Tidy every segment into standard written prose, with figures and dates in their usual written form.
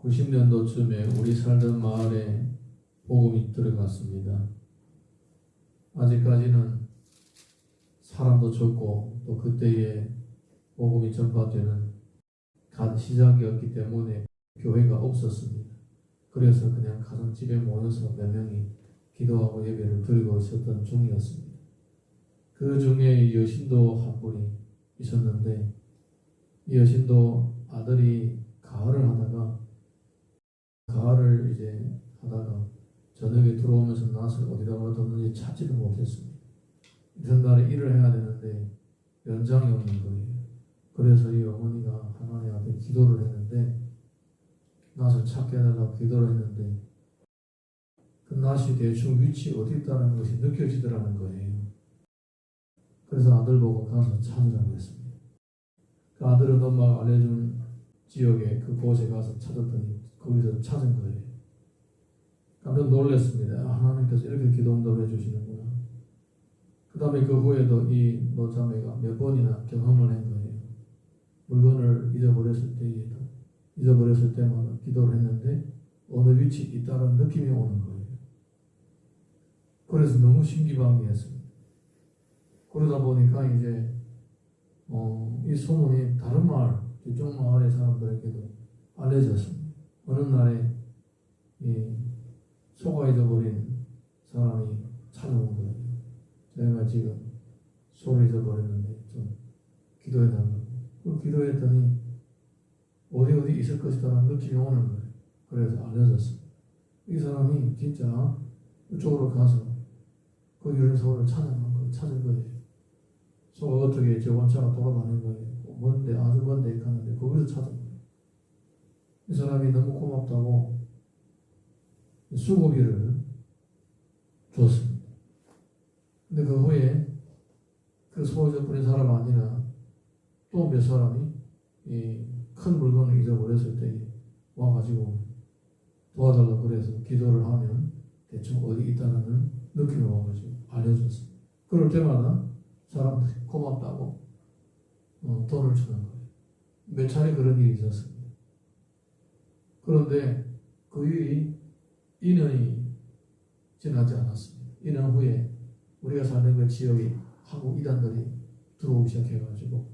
90년도쯤에 우리 살던 마을에 복음이 들어갔습니다. 아직까지는 사람도 적고 또 그때에 복음이 전파되는 간 시작이었기 때문에 교회가 없었습니다. 그래서 그냥 가정집에 모여서 몇 명이 기도하고 예배를 드리고 있었던 중이었습니다. 그 중에 여신도 한 분이 있었는데 이 여신도 아들이 가을을 이제 하다가 저녁에 들어오면서 낯을 어디다가 뒀는지 찾지를 못했습니다. 이런 날에 일을 해야 되는데 연장이 없는 거예요. 그래서 이 어머니가 하나님 앞에 기도를 했는데 낯을 찾게 해달라고 기도를 했는데 그 낯이 대충 위치 어디 있다는 것이 느껴지더라는 거예요. 그래서 아들 보고 가서 찾으라고 했습니다. 그 아들은 엄마가 알려준 지역에 그곳에 가서 찾았더니 거기서 찾은 거예요. 깜짝 놀랐습니다. 하나님께서 이렇게 기도 응답해 주시는구나. 그 다음에 그 후에도 이 노자매가 몇 번이나 경험을 한 거예요. 물건을 잊어버렸을 때마다 기도를 했는데 어느 위치에 있다는 느낌이 오는 거예요. 그래서 너무 신기방기했습니다. 그러다 보니까 이제 이 소문이 다른 마을, 이쪽 마을의 사람들에게도 알려졌습니다. 어느 날에 이 소가 잊어버린 사람이 찾아온 거예요. 제가 지금 소를 잊어버렸는데 좀 기도해달라고. 그 기도했더니 어디 있을 것이다라는 느낌이 오는 거예요. 그래서 알려졌습니다. 이 사람이 진짜 이쪽으로 가서 그 유령 소를 찾은 거예요. 소가 어떻게 저 원차가 돌아다니는 거예요. 먼데 아주 먼데 가는데 거기서 찾은 거예요. 이 사람이 너무 고맙다고 수고비를 줬습니다. 근데 그 후에 그 소 잊어버린 사람 아니라 또 몇 사람이 이 큰 물건을 잊어버렸을 때 와가지고 도와달라고 그래서 기도를 하면 대충 어디 있다는 느낌이 와가지고 알려줬습니다. 그럴 때마다 사람들이 고맙다고 돈을 주는 거예요. 몇 차례 그런 일이 있었습니다. 그런데 그 일이 2년이 지나지 않았습니다. 2년 후에 우리가 사는 그 지역에 한국 이단들이 들어오기 시작해가지고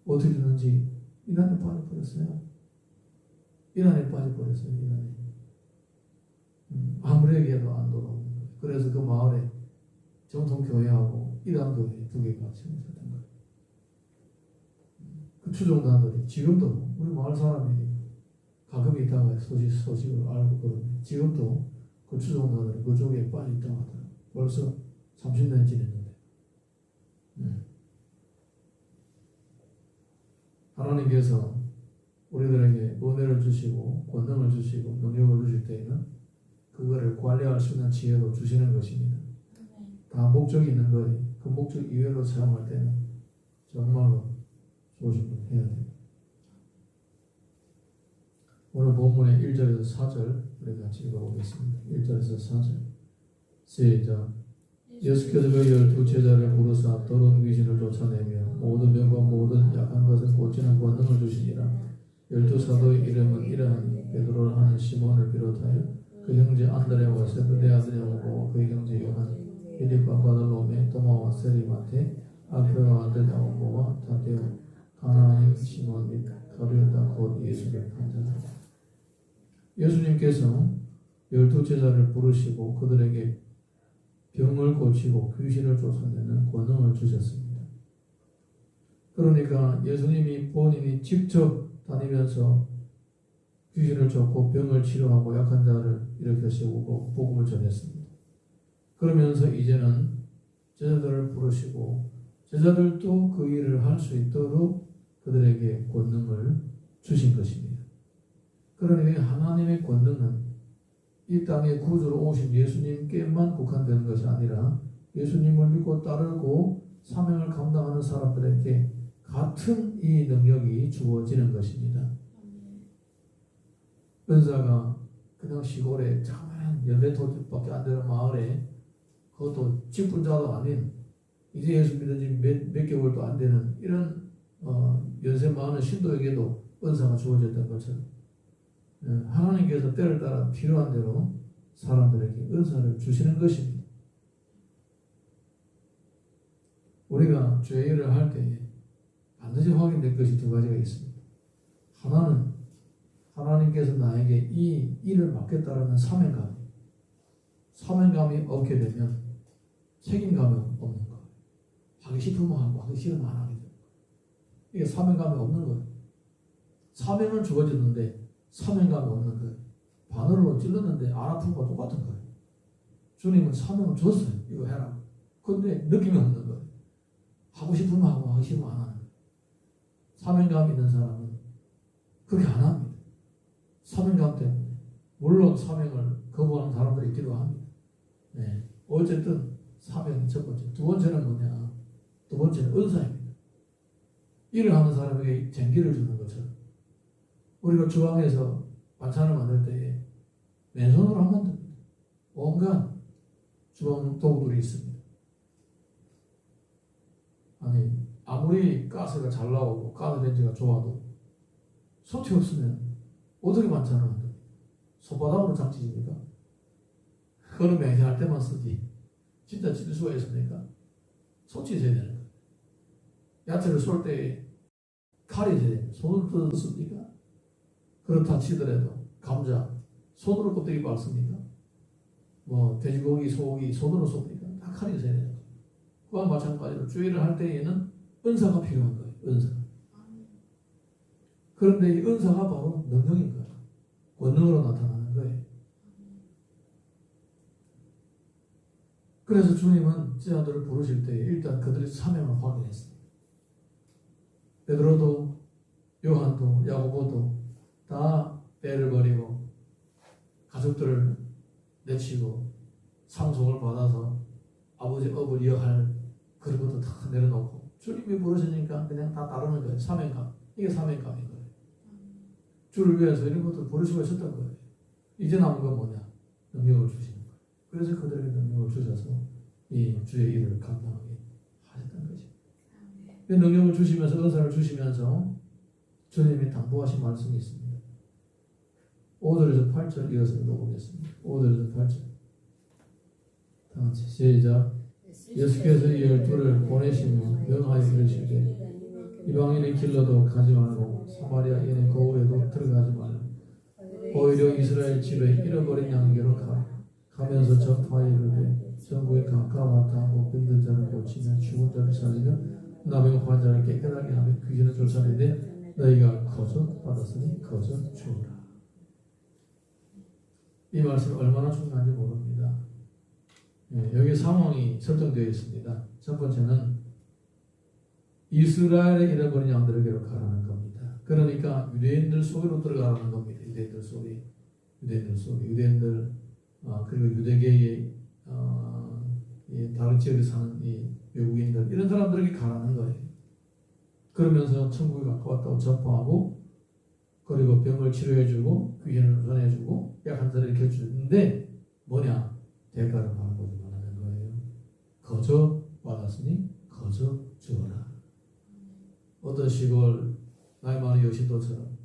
어떻게 됐는지 이단에 빠져버렸어요. 이단에. 아무리 얘기해도 안 돌아오는 거예요. 그래서 그 마을에 정통교회하고 이단교회 두 개가 생겼던 거예요. 그 추종자들이 지금도 우리 마을 사람이 가끔 있다가 소식을 알고 그러는데 지금도 그 추종자들이 그쪽에 빠져 있다고 하더라고요. 벌써 30년 지냈는데. 하나님께서 우리들에게 은혜를 주시고 권능을 주시고 능력을 주실 때에는 그거를 관리할 수 있는 지혜도 주시는 것입니다. 다 목적이 있는 거예요. 그 목적 이외로 사용할 때는 정말로 조심을 해야 됩니다. 오늘 본문의 1절에서 4절 우리 같이 읽어보겠습니다. 1절에서 4절 시작. 예수께서 그 12제자를 부르사 더러운 귀신을 쫓아내며 모든 병과 모든 약한 것을 고치는 권능을 주시니라. 12사도의 이름은 이러하니 베드로를 하는 시몬을 비롯하여 그 형제 안드레와 세베대 아들 야고보와 그 형제 요한 빌립과 바돌로메 도마와 세리마테 알페와 아들 야고보와 타데오 가나안인 시몬 및 가룟다 곧 예수를 판자라. 예수님께서 12제자를 부르시고 그들에게 병을 고치고 귀신을 쫓아내는 권능을 주셨습니다. 그러니까 예수님이 본인이 직접 다니면서 귀신을 쫓고 병을 치료하고 약한 자를 일으켜 세우고 복음을 전했습니다. 그러면서 이제는 제자들을 부르시고 제자들도 그 일을 할 수 있도록 그들에게 권능을 주신 것입니다. 그러니 하나님의 권능은 이 땅에 구주로 오신 예수님께만 국한되는 것이 아니라 예수님을 믿고 따르고 사명을 감당하는 사람들에게 같은 이 능력이 주어지는 것입니다. 은사가 그냥 시골에 작은 열매 토지밖에 안 되는 마을에 그것도 직분자도 아닌 이제 예수 믿은 지 몇 개월도 안 되는 이런 연세 많은 신도에게도 은사가 주어졌던 것처럼 하나님께서 때를 따라 필요한 대로 사람들에게 은사를 주시는 것입니다. 우리가 주의 일을 할 때에 반드시 확인될 것이 두 가지가 있습니다. 하나는 하나님께서 나에게 이 일을 맡겠다라는 사명감이 없게 되면 책임감이 없는 거예요. 하기 싶으면 하고 하기 싫으면 안 하게 돼요. 이게 사명감이 없는 거예요. 사명은 주어졌는데 사명감이 없는 거예요. 바늘로 찔렀는데 안 아픈 거와 똑같은 거예요. 주님은 사명을 줬어요. 이거 해라. 그런데 느낌이 없는 거예요. 하고 싶으면 하고 하기 싫으면 안 하는 거예요. 사명감 있는 사람은 그렇게 안 합니다. 사명감 때문에. 물론 사명을 거부하는 사람들이 있기도 합니다. 네. 어쨌든 사명이 첫 번째. 두 번째는 뭐냐? 두 번째는 은사입니다. 일을 하는 사람에게 쟁기를 주는 것처럼 우리가 주방에서 반찬을 만들 때에 맨손으로 하면 됩니다. 온갖 주방 도구들이 있습니다. 아니 아무리 가스가 잘 나오고 가스렌지가 좋아도 솥이 없으면 어떻게 반찬을 만듭니까? 손바닥으로 장치집니까? 그런 맹세할 때만 쓰지. 진짜 질 수가 있습니까? 솥이 있어야 되는 거예요. 야채를 쏠 때 칼이 있어야 됩니다. 손을 뜯습니까? 그렇다 치더라도 감자 손으로 껍데기 빻습니까? 뭐 돼지고기, 소고기 손으로 쏩니까? 다 칼이 있어야 되는 거예요. 그와 마찬가지로 주의를 할 때에는 은사가 필요한 거예요. 은사. 그런데 이 은사가 바로 능력인 거예요. 권능으로 나타나는 거예요. 그래서 주님은 제자들을 부르실 때 일단 그들의 사명을 확인했습니다. 베드로도 요한도 야고보도 다 배를 버리고 가족들을 내치고 상속을 받아서 아버지 업을 이어할 그런 것도 다 내려놓고 주님이 부르시니까 그냥 다 따르는 거예요. 사명감. 이게 사명감인 거예요. 주를 위해서 이런 것들 버릴 수가 있었던 거예요. 이제 남은 건 뭐냐? 능력을 주시는 거예요. 그래서 그들에게 능력을 주셔서 이 주의 일을 감당하게 하셨던 거죠. 그 능력을 주시면서 은사를 주시면서 주님이 당부하신 말씀이 있습니다. 5절에서 8절 이어서 읽어보겠습니다. 5절에서 8절 다 같이 시작. 예수께서 이 12를 보내시며 명하여 이르시되 이방인의 길로도 가지 말고 사마리아인의 거울에도 들어가지 말고 오히려 이스라엘 집에 잃어버린 양에게로 가면서 전파하여 이르되 전국에 가까웠다 하고 병든 자를 고치며 죽은 자를 살리며 나병 환자를 깨끗하게 하며 귀신을 쫓아내되 너희가 거저 받았으니 거저 주어라. 이 말씀이 얼마나 중요한지 모릅니다. 여기 상황이 설정되어 있습니다. 첫 번째는 이스라엘의 잃어버린 양들에게로 가라는 겁니다. 그러니까 유대인들 속으로 들어가라는 겁니다. 유대인들 속에 유대인들 그리고 유대계의 다른 지역에 사는 이 외국인들 이런 사람들에게 가라는 거예요. 그러면서 천국에 가까웠다고 전파하고 그리고 병을 치료해주고 귀신을 전해주고 약한 자를 이렇게 주는데 뭐냐? 대가를 받는 거지 말하는 거예요. 거저 받았으니 거저 주어라. 어떤 시골 나이 많은 여신도처럼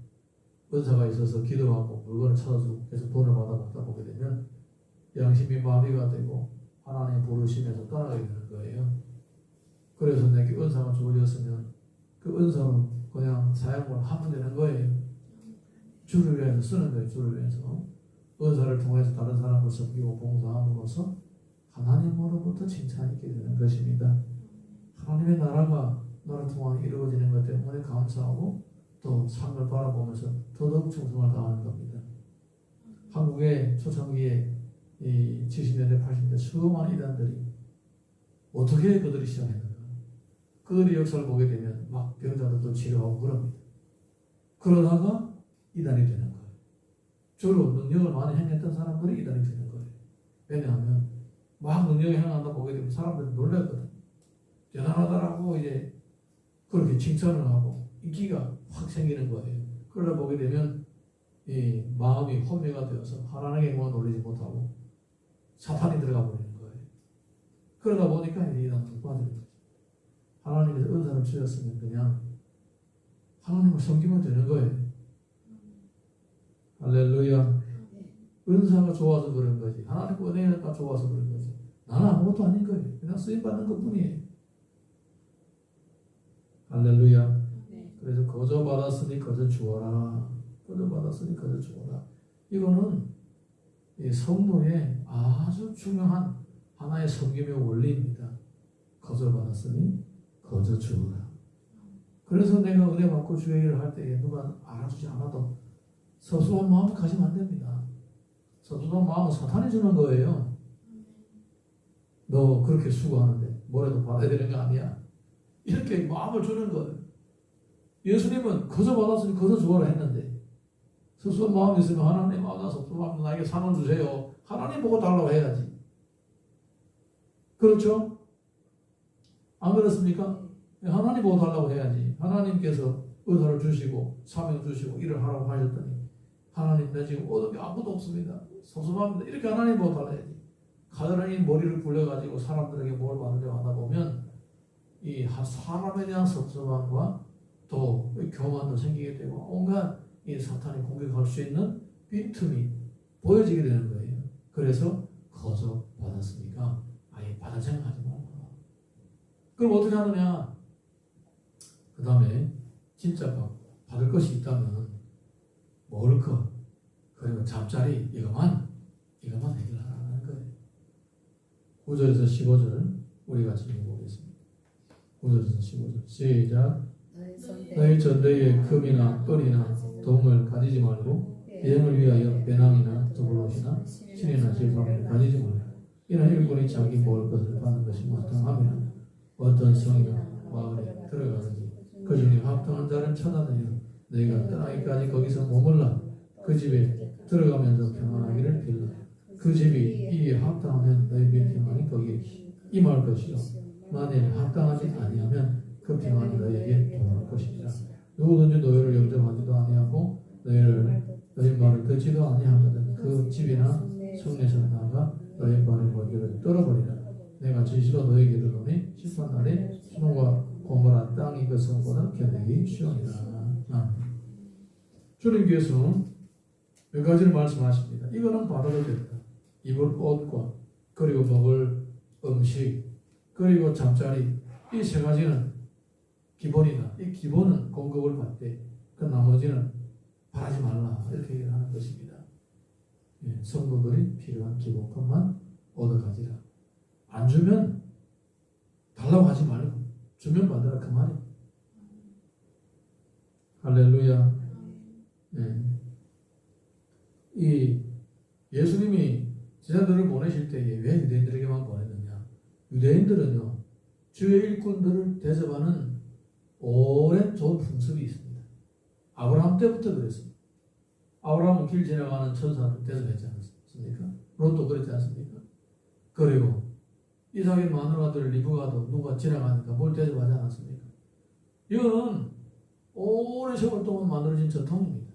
은사가 있어서 기도하고 물건을 찾아주고 해서 돈을 받아먹다 보게 되면 양심이 마비가 되고 하나님 부르심에서 떠나게 되는 거예요. 그래서 내게 은사가 주어졌으면 그 은사로 그냥 사용을 하면 되는 거예요. 주를 위해서 쓰는 거예요. 주를 위해서 은사를 통해서 다른 사람을 섬기고 봉사함으로써 하나님으로부터 칭찬이 있게 되는 것입니다. 하나님의 나라가 나를 통해 이루어지는 것 때문에 감사하고 또 삶을 바라보면서 더더욱 충성을 다하는 겁니다. 한국의 초창기에 이 70년대 80년대 수많은 이단들이 어떻게 그들이 시작했는가? 그들의 역사를 보게 되면 막 병자들도 치료하고 그럽니다. 그러다가 이단이 되는 거예요. 주로 능력을 많이 행했던 사람들이 이단이 되는 거예요. 왜냐하면 막 능력을 행한다 보게 되면 사람들이 놀라거든. 대단하다라고 이제 그렇게 칭찬을 하고 인기가 확 생기는 거예요. 그러다 보게 되면 이 마음이 혼미가 되어서 하나님의 영광을 올리지 못하고 사탄이 들어가 버리는 거예요. 그러다 보니까 이단으로 빠지는 거죠. 하나님께서 은사를 주셨으면 그냥 하나님을 섬기면 되는 거예요. 할렐루야. 은사가 좋아서 그런 거지. 하나님 은혜가 좋아서 그런 거지. 나는 아무것도 아닌 거예요. 그냥 쓰임받는 것 뿐이에요. 할렐루야. 그래서 거저 받았으니 거저 주어라. 거저 받았으니 거저 주어라. 이거는 이 성도의 아주 중요한 하나의 섬김의 원리입니다. 거저 받았으니 거저 주어라. 그래서 내가 은혜 받고 주의 일을 할 때에 누가 알아주지 않아도 서수한 마음을 가지면 안 됩니다. 서수한 마음은 사탄이 주는 거예요. 너 그렇게 수고하는데 뭐라도 받아야 되는 거 아니야? 이렇게 마음을 주는 거예요. 예수님은 거저 받았으니 거저 주어라 했는데 서수한 마음이 있으면 하나님 나 섭섭하면 나에게 상을 주세요. 하나님 보고 달라고 해야지. 그렇죠? 안 그렇습니까? 하나님 보고 달라고 해야지. 하나님께서 의사를 주시고 사명 주시고 일을 하라고 하셨더니 하나님 내 지금 얻은 게 아무것도 없습니다. 섭섭합니다. 이렇게 하나님 보고 달라야지. 가드랑이 머리를 굴려가지고 사람들에게 뭘 받으려고 하다 보면 이 사람에 대한 섭섭함과 또 교만도 생기게 되고 온갖 이 사탄이 공격할 수 있는 빈틈이 보여지게 되는 거예요. 그래서 거저 받았으니까 아예 받을 생각하지 말라. 그럼 어떻게 하느냐? 그 다음에 진짜 받을 것이 있다면 먹을 것 그리고 잠자리 이것만 해결하라는 거예요. 9절에서 15절 우리 같이 읽어보겠습니다. 9절에서 15절 시작. 너희 전대에 금이나 은이나 동을 가지지 말고 여행을 위하여 배낭이나 두블롯이나 신이나 질방을 가지지 말고 이는 일꾼이 자기 먹을 것을 받는 것이 마땅하면 어떤 성이나 마을에 들어가든지 그 중에 합당한 자를 찾아다니며 너희가 떠나기까지 거기서 머물라. 그 집에 들어가면서 평안하기를 빌라. 그 집이 이에 합당하면 너희의 평안이 거기에 임할 것이요 만일 합당하지 아니하면 그 평안이 너희에게 돌아올 것이니라. 누구든지 너희를 영접하지도 아니하고 너희 말을 듣지도 아니하거든 그 집이나 성에서 나가 너희 발의 거기를 떨어버리라. 내가 진실로 너희에게 이르노니 심판날에 수능과 고모란 땅이 그 성보다 견디기 쉬우니라. 주님께서는 몇 가지를 말씀하십니다. 이거는 받아도 된다. 입을 옷과 그리고 먹을 음식 그리고 잠자리 이 세 가지는 기본이다. 이 기본은 공급을 받되 그 나머지는 바라지 말라 이렇게 얘기를 하는 것입니다. 성도들이 필요한 기본 것만 얻어가지라. 안 주면 달라고 하지 말고 주면 받으라 그 말이에요. 할렐루야. 이 예수님이 제자들을 보내실 때에 왜 유대인들에게만 보냈느냐? 유대인들은요 주의 일꾼들을 대접하는 오랜 좋은 풍습이 있습니다. 아브라함 때부터 그랬습니다. 아브라함은 길 지나가는 천사를 대접했지 않습니까? 롯도 그랬지 않습니까? 그리고 이삭의 마누라들 리브가도 누가 지나가니까 뭘 대접하지 않았습니까? 이거는 오랜 세월 동안 만들어진 전통입니다.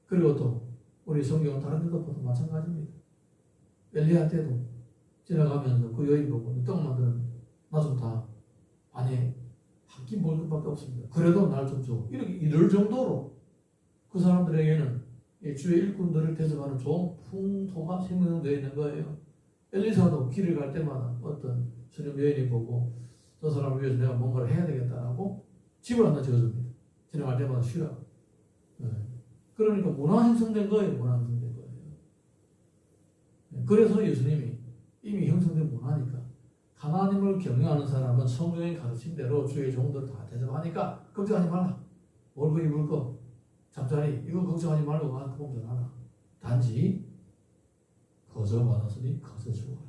그리고 또 우리 성경은 다른 데도 마찬가지입니다. 엘리야 때도 지나가면서 그 여인 보고 떡 만드는 나 좀 다 아니 한 끼 먹을 것밖에 없습니다. 그래도 날 좀 줘. 이렇게 이럴 정도로 그 사람들에게는 주의 일꾼들을 대접하는 좋은 풍토가 생성되어 있는 거예요. 엘리사도 길을 갈 때마다 어떤 수녀 여인이 보고 저 사람을 위해서 내가 뭔가를 해야 되겠다라고 집을 하나 지어줍니다. 지나갈 때마다 쉬라. 그러니까 문화 형성된 거예요. 문화 형성된 거예요. 그래서 예수님이 이미 형성된 문화니까 하나님을 경외하는 사람은 성경의 가르침대로 주의 종들 다 대접하니까 걱정하지 말라. 먹을 거 입을 거 잠자리 이거 걱정하지 말고 나한테 공전하라. 단지 거저 받았으니 거저 주어라.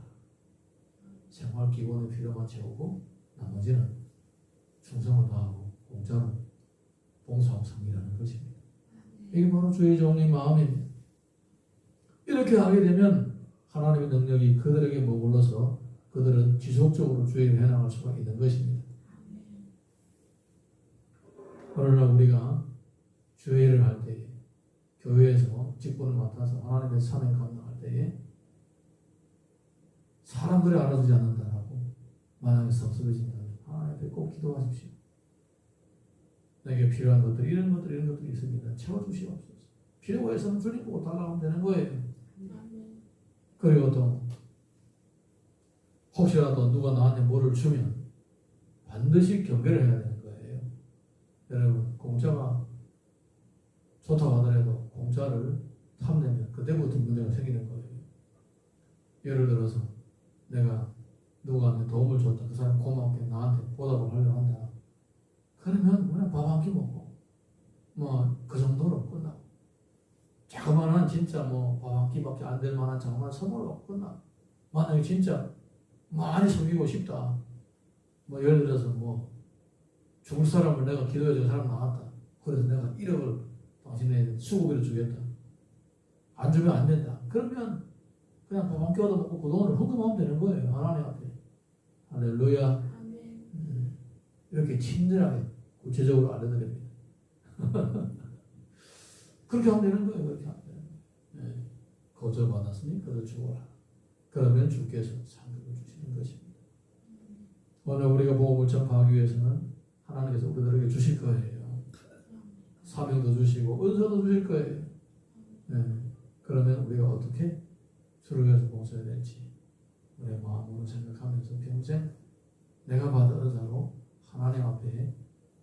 생활 기본의 필요만 채우고 나머지는 충성을 다하고 공짜로 봉사하고 섬기라는 것입니다. 이게 바로 주의 종의 마음입니다. 이렇게 하게 되면 하나님의 능력이 그들에게 머물러서 그들은 지속적으로 주의 일을 해나갈 수가 있는 것입니다. 그러나 우리가 주의 일을 할 때에 교회에서 직분을 맡아서 하나님의 사명 감당할 때에 사람들이 알아주지 않는다라고 만약에 섭섭해진다면 하나님 꼭 기도하십시오. 내게 필요한 것들 이런 것들이 있습니다. 채워주시옵소서. 필요가 있으면 주님 보고 달라고 하면 되는 거예요. 아멘. 그리고 또 혹시라도 누가 나한테 뭐를 주면 반드시 경계를 해야 되는 거예요. 여러분, 공짜가 좋다고 하더라도 공짜를 탐내면 그때부터 문제가 생기는 거예요. 예를 들어서 내가 누구한테 도움을 줬다. 그 사람 고맙게 나한테 보답을 하려고 한다. 그러면 그냥 밥 한 끼 먹고 뭐 그 정도로 끝나고, 자그마한 진짜 뭐 밥 한 끼밖에 안 될 만한 자그마한 선물로 끝나. 만약에 진짜 많이 섬기고 싶다. 뭐 예를 들어서 뭐 죽을 사람을 내가 기도해줄 사람 나왔다. 그래서 내가 1억을 당신의 수고비를 주겠다. 안 주면 안 된다. 그러면 그냥 밥 한 끼 얻어먹고 그 돈을 헌금하면 되는 거예요. 하나님 앞에. 할렐루야. 아멘. 이렇게 친절하게 구체적으로 알려드립니다. 그렇게 하면 되는 거예요. 그렇게 하면 되는 거예요. 네. 거저받았으니 거저 주어라. 그러면 주께서 상급을 주시는 것입니다. 오늘 우리가 복음을 전파하기 위해서는 하나님께서 우리들에게 주실 거예요. 사명도 주시고 은사도 주실 거예요. 네. 그러면 우리가 어떻게 주를 위해서 봉사해야 될지 우리의 마음으로 생각하면서 평생 내가 받은 은사로 하나님 앞에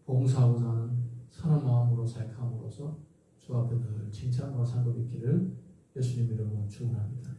봉사하고자 하는 선한 마음으로 살아감으로써 주 앞에 늘 칭찬과 상급 있기를 예수님 이름으로 축원합니다.